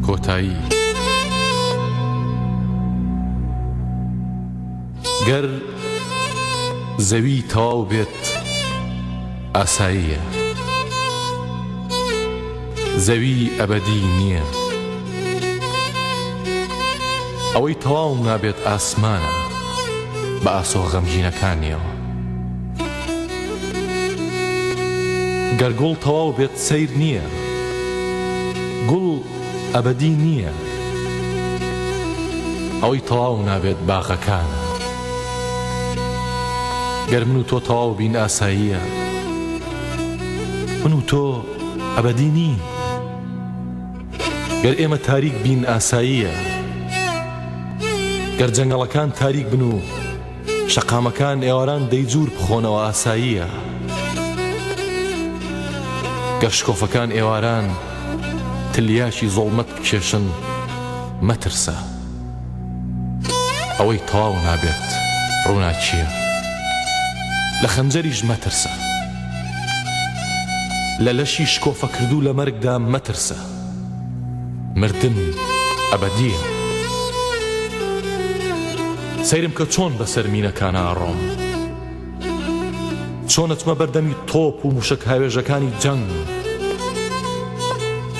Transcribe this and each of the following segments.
کۆتایی گەر زەوی تەواو بێت ئاساییە، زەوی ئەبەدی نییە. ئەوەی تەواو نابێت ئاسمانە بە ئاسۆ غەمگینەکانیەوە. گەر گوڵ تەواو بێت سەیر نییە، گوڵ ئەبەدی نییە. ئەوەی تەواو نابێت باغەکانە. گەر من و تۆ تەواو بین ئاساییە، من و تۆ ئەبەدی نین. گەر ئێمە تاریک بین ئاساییە، گەر جەنگەڵەکان تاریک بن و شەقامەکان ئێواران دەیجوور بخۆنەوە ئاساییە، گەر شکۆفەکان ئێواران تلیاشی زۆڵمەت بکێشن مەترسە. ئەوەی تەواو نابێت ڕووناکیە، لە خەنجەریش مەترسە، لە لەشی شکۆفە کردو لە مەرگدا مەترسە. مردن ئەبەدیە. سەیرم کە چۆن بەسەر مینەکانە ئاڕۆم، چۆن ئەچمە بەردەمی تۆپ و موشک هاوێژەکانی جەنگ.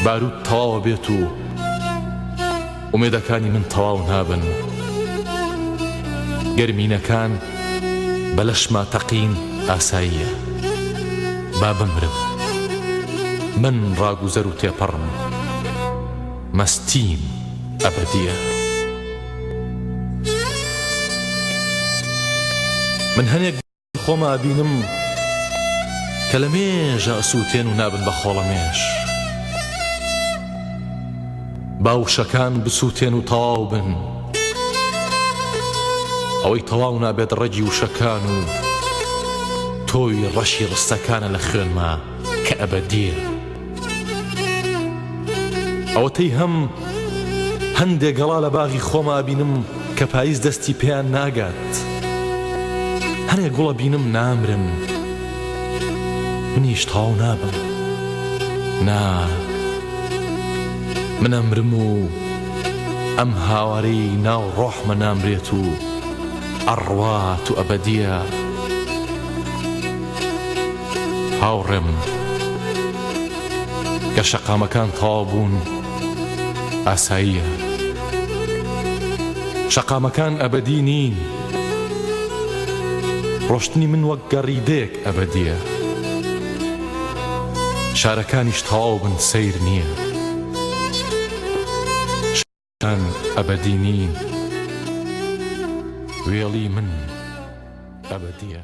بارود تەواوە بێت و ئومێدەکانی من تەواو نابن. گەرمینەکان بە لەشما تەقین ئاساییە. با بمرم، من ڕاگوزەر و تێپەڕم، مەستیم ئەبەدیە. من هەنێک خۆمە ئەبینم کە لە مێژە ئەسووتێن و نابن بە خۆڵەمێش. باوشەکان بسووتێن و تەواو بن، ئەوەی تەواو نابێت ڕەگی وشەکان و تۆی ڕەشی ڕستەکانە لە خوێنما کە ئەبەدیە. ئەوەتەی هەندێک گەڵا لە باغی خۆمە ئەبینم کە پاییز دەستی پێیان ناگات. هەنێک گوڵە بینم نامرن، منیش تەواو نابم. نا، من ئەمرم و ئەم هاوارەی ناو ڕۆحمە نامرێت و ئەڕوات و ئەبەدیە. هاوڕێم، کە شەقامەکان تەواو بوون ئاساییە. شەقامەکان ئەبەدی نین. ڕۆشتنی من وەک گەڕیدەیەک ئەبەدیە. شارەکانیش تەواو بن سەیر نییە. شارەکان ئەبەدی نین. وێڵی من ئەبەدیە.